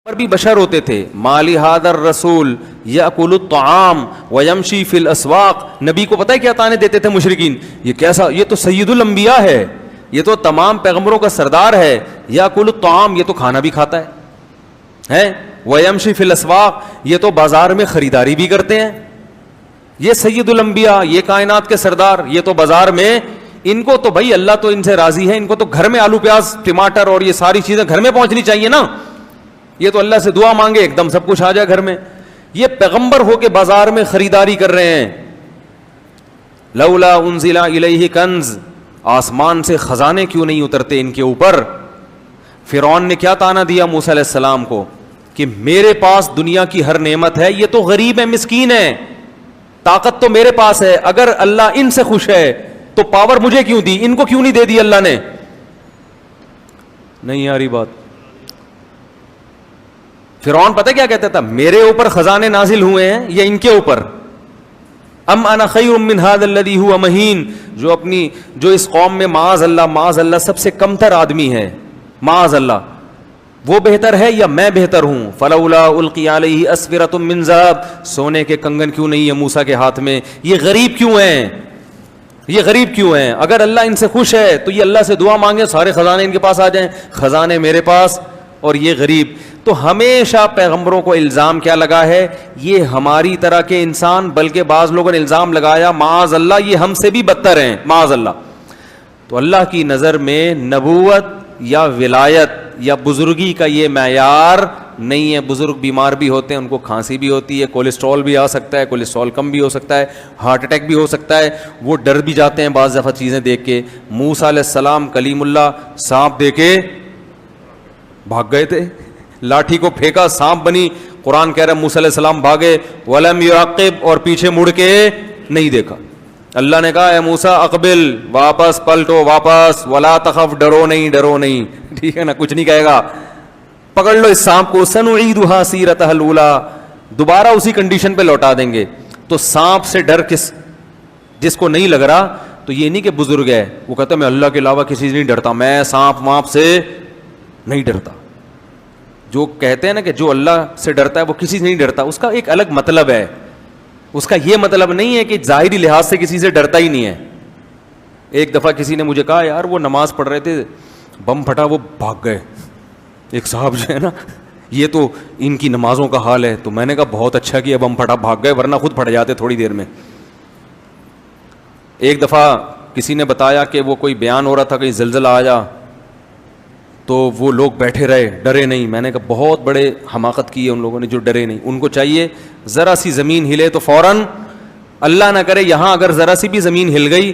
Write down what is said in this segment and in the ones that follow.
پر بھی بشر ہوتے تھے. مالی ہادر رسول یاکل الطعام ویمشی فی الاسواق. نبی کو پتہ ہے کیا تانے دیتے تھے مشرکین؟ یہ کیسا، یہ تو سید الانبیاء ہے، یہ تو تمام پیغمبروں کا سردار ہے. یاکل الطعام، یہ تو کھانا بھی کھاتا ہے. ویمشی فی الاسواق، یہ تو بازار میں خریداری بھی کرتے ہیں. یہ سید الانبیاء، یہ کائنات کے سردار، یہ تو بازار میں، ان کو تو بھائی اللہ تو ان سے راضی ہے، ان کو تو گھر میں آلو پیاز ٹماٹر اور یہ ساری چیزیں گھر میں پہنچنی چاہیے نا. یہ تو اللہ سے دعا مانگے ایک دم سب کچھ آ جائے گھر میں. یہ پیغمبر ہو کے بازار میں خریداری کر رہے ہیں. لولا انزل الیہ کنز، آسمان سے خزانے کیوں نہیں اترتے ان کے اوپر. فرعون نے کیا تانا دیا موسیٰ علیہ السلام کو کہ میرے پاس دنیا کی ہر نعمت ہے، یہ تو غریب ہے، مسکین ہے، طاقت تو میرے پاس ہے، اگر اللہ ان سے خوش ہے تو پاور مجھے کیوں دی، ان کو کیوں نہیں دے دی اللہ نے. نہیں آ رہی بات. فرعون پتہ کیا کہتا تھا؟ میرے اوپر خزانے نازل ہوئے ہیں یا ان کے اوپر؟ ام انا خیر من ھذا الذی ھو مہین. جو اس قوم میں معاذ اللہ سب سے کمتر آدمی ہے، معاذ اللہ، وہ بہتر ہے یا میں بہتر ہوں. فلولا القی علیہ اسورۃ من ذہب. سونے کے کنگن کیوں نہیں ہے موسیٰ کے ہاتھ میں؟ یہ غریب کیوں ہیں؟ یہ غریب کیوں ہیں؟ اگر اللہ ان سے خوش ہے تو یہ اللہ سے دعا مانگے سارے خزانے ان کے پاس آ جائیں. خزانے میرے پاس اور یہ غریب. تو ہمیشہ پیغمبروں کو الزام کیا لگا ہے؟ یہ ہماری طرح کے انسان، بلکہ بعض لوگوں نے الزام لگایا معاذ اللہ یہ ہم سے بھی بدتر ہیں، معاذ اللہ. تو اللہ کی نظر میں نبوت یا ولایت یا بزرگی کا یہ معیار نہیں ہے. بزرگ بیمار بھی ہوتے ہیں، ان کو کھانسی بھی ہوتی ہے، کولیسٹرول بھی آ سکتا ہے، کولیسٹرول کم بھی ہو سکتا ہے، ہارٹ اٹیک بھی ہو سکتا ہے، وہ ڈر بھی جاتے ہیں بعض دفعہ چیزیں دیکھ کے. موسیٰ علیہ السلام کلیم اللہ سانپ دے کے بھاگ گئے تھے، لاٹھی کو پھینکا سانپ بنی. قرآن کہہ رہا ہے موسیٰ علیہ السلام بھاگے، وَلَمْ يُعَقِّبْ، اور پیچھے مڑ کے نہیں دیکھا. اللہ نے کہا اے موسیٰ اقبل، واپس پلٹو، واپس، وَلَا تَخَفْ، ڈرو نہیں. ٹھیک ہے نا، کچھ نہیں کہے گا. پکڑ لو اس سانپ کو، سَنُعِيدُهَا سِيرَتَهَا الْأُولَىٰ، دوبارہ اسی کنڈیشن پہ لوٹا دیں گے. تو سانپ سے ڈر جس کو نہیں لگ رہا، تو یہ نہیں کہ بزرگ ہے وہ کہتا ہے میں اللہ کے علاوہ کسی سے نہیں ڈرتا، میں سانپ وانپ سے نہیں ڈرتا. جو کہتے ہیں نا کہ جو اللہ سے ڈرتا ہے وہ کسی سے نہیں ڈرتا، اس کا ایک الگ مطلب ہے. اس کا یہ مطلب نہیں ہے کہ ظاہری لحاظ سے کسی سے ڈرتا ہی نہیں ہے. ایک دفعہ کسی نے مجھے کہا یار وہ نماز پڑھ رہے تھے، بم پھٹا، وہ بھاگ گئے. ایک صاحب جو ہے نا، یہ تو ان کی نمازوں کا حال ہے. تو میں نے کہا بہت اچھا کیا بم پھٹا، بھاگ گئے، ورنہ خود پھٹ جاتے تھوڑی دیر میں. ایک دفعہ کسی نے بتایا کہ وہ کوئی بیان ہو رہا تھا کہیں زلزلہ آیا، تو وہ لوگ بیٹھے رہے، ڈرے نہیں. میں نے کہا بہت بڑے حماقت کی ہے ان لوگوں نے جو ڈرے نہیں. ان کو چاہیے ذرا سی زمین ہلے تو فوراً، اللہ نہ کرے یہاں اگر ذرا سی بھی زمین ہل گئی،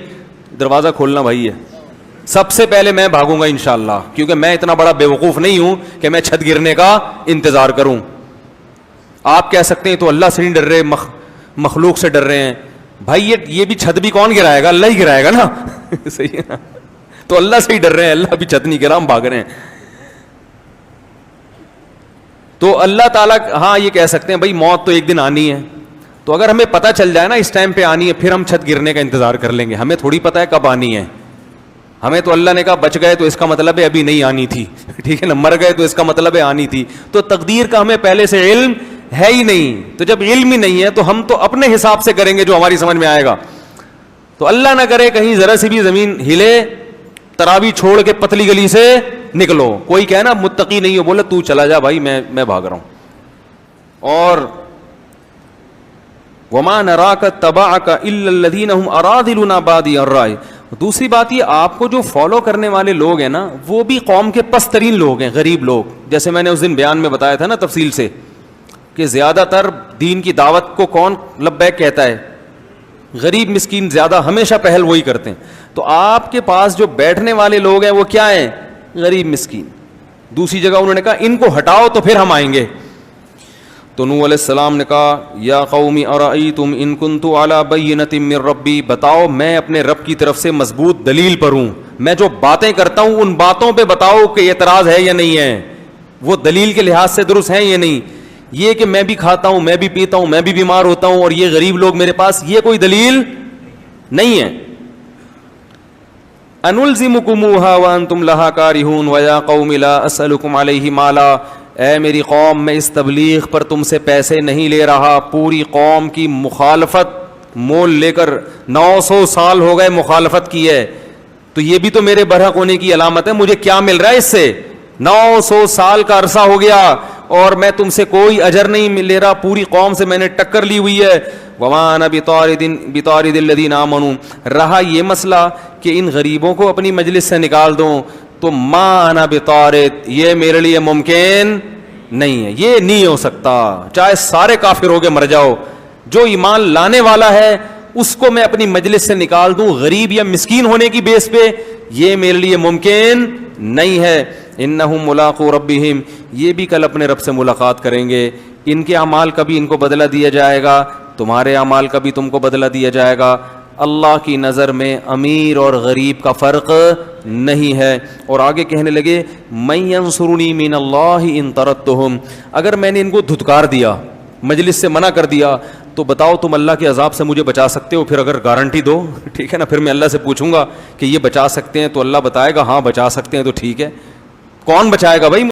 دروازہ کھولنا بھائی ہے، سب سے پہلے میں بھاگوں گا انشاءاللہ، کیونکہ میں اتنا بڑا بیوقوف نہیں ہوں کہ میں چھت گرنے کا انتظار کروں. آپ کہہ سکتے ہیں تو اللہ سے نہیں ڈر رہے، مخلوق سے ڈر رہے ہیں. بھائی یہ بھی چھت بھی کون گرائے گا؟ اللہ ہی گرائے گا نا. صحیح ہے نا؟ تو اللہ سے ہی ڈر رہے ہیں، اللہ بھی چھت نہیں گرا، ہم بھاگ رہے ہیں. تو اللہ تعالیٰ ہاں یہ کہہ سکتے ہیں بھائی موت تو ایک دن آنی ہے. تو اگر ہمیں پتہ چل جائے نا اس ٹائم پہ آنی ہے، پھر ہم چھت گرنے کا انتظار کر لیں گے. ہمیں تھوڑی پتہ ہے کب آنی ہے. ہمیں تو اللہ نے کہا بچ گئے تو اس کا مطلب ہے ابھی نہیں آنی تھی. ٹھیک ہے نا، مر گئے تو اس کا مطلب ہے آنی تھی. تو تقدیر کا ہمیں پہلے سے علم ہے ہی نہیں. تو جب علم ہی نہیں ہے تو ہم تو اپنے حساب سے کریں گے جو ہماری سمجھ میں آئے گا. تو اللہ نہ کرے کہیں ذرا سی بھی زمین ہلے، تراوی چھوڑ کے پتلی گلی سے نکلو. کوئی کہے نا متقی نہیں ہو، بولے تو چلا جا بھائی، میں بھاگ رہا ہوں. اور وما نراک تبعک الا الذین هم اراذلنا بادی الرائے. دوسری بات یہ، آپ کو جو فالو کرنے والے لوگ ہیں نا، وہ بھی قوم کے پست ترین لوگ ہیں، غریب لوگ. جیسے میں نے اس دن بیان میں بتایا تھا نا تفصیل سے کہ زیادہ تر دین کی دعوت کو کون لبیک کہتا ہے؟ غریب مسکین زیادہ ہمیشہ پہل وہی کرتے ہیں. تو آپ کے پاس جو بیٹھنے والے لوگ ہیں وہ کیا ہیں؟ غریب مسکین. دوسری جگہ انہوں نے کہا ان کو ہٹاؤ تو پھر ہم آئیں گے. تو نوح علیہ السلام نے کہا یا قوم ارأیتم ان کنت علی بینۃ من ربی، بتاؤ میں اپنے رب کی طرف سے مضبوط دلیل پر ہوں. میں جو باتیں کرتا ہوں ان باتوں پہ بتاؤ کہ اعتراض ہے یا نہیں ہے، وہ دلیل کے لحاظ سے درست ہیں یا نہیں. یہ کہ میں بھی کھاتا ہوں، میں بھی پیتا ہوں، میں بھی بیمار ہوتا ہوں اور یہ غریب لوگ میرے پاس، یہ کوئی دلیل نہیں ہے. انلزمکموها وانتم لها کارہون ویا قوم لا اسألکم علیہ مالا. اے میری قوم میں اس تبلیغ پر تم سے پیسے نہیں لے رہا. پوری قوم کی مخالفت مول لے کر 900 سال ہو گئے مخالفت کی ہے, تو یہ بھی تو میرے برحق ہونے کی علامت ہے. مجھے کیا مل رہا ہے اس سے؟ 900 سال کا عرصہ ہو گیا اور میں تم سے کوئی اجر نہیں لے رہا, پوری قوم سے میں نے ٹکر لی ہوئی ہے. وَمَا أَنَا بِطَارِدِ الَّذِينَ آمَنُوا. رہا یہ مسئلہ کہ ان غریبوں کو اپنی مجلس سے نکال دوں, تو ما انا بطارد, یہ میرے لیے ممکن نہیں ہے, یہ نہیں ہو سکتا. چاہے سارے کافر ہو کے مر جاؤ, جو ایمان لانے والا ہے اس کو میں اپنی مجلس سے نکال دوں غریب یا مسکین ہونے کی بیس پہ, یہ میرے لیے ممکن نہیں ہے. انہم ملاقو ربہم, یہ بھی کل اپنے رب سے ملاقات کریں گے. ان کے اعمال کا بھی ان کو بدلہ دیا جائے گا, تمہارے اعمال کا بھی تم کو بدلہ دیا جائے گا. اللہ کی نظر میں امیر اور غریب کا فرق نہیں ہے. اور آگے کہنے لگے من ینصرنی من اللہ ان طردتہم, اگر میں نے ان کو دھتکار دیا, مجلس سے منع کر دیا, تو بتاؤ تم اللہ کے عذاب سے مجھے بچا سکتے ہو؟ پھر اگر گارنٹی دو, ٹھیک ہے نا, پھر میں اللہ سے پوچھوں گا کہ یہ بچا سکتے ہیں, تو اللہ بتائے گا ہاں بچا سکتے ہیں, تو ٹھیک ہے. کون بچائے گا بھائی؟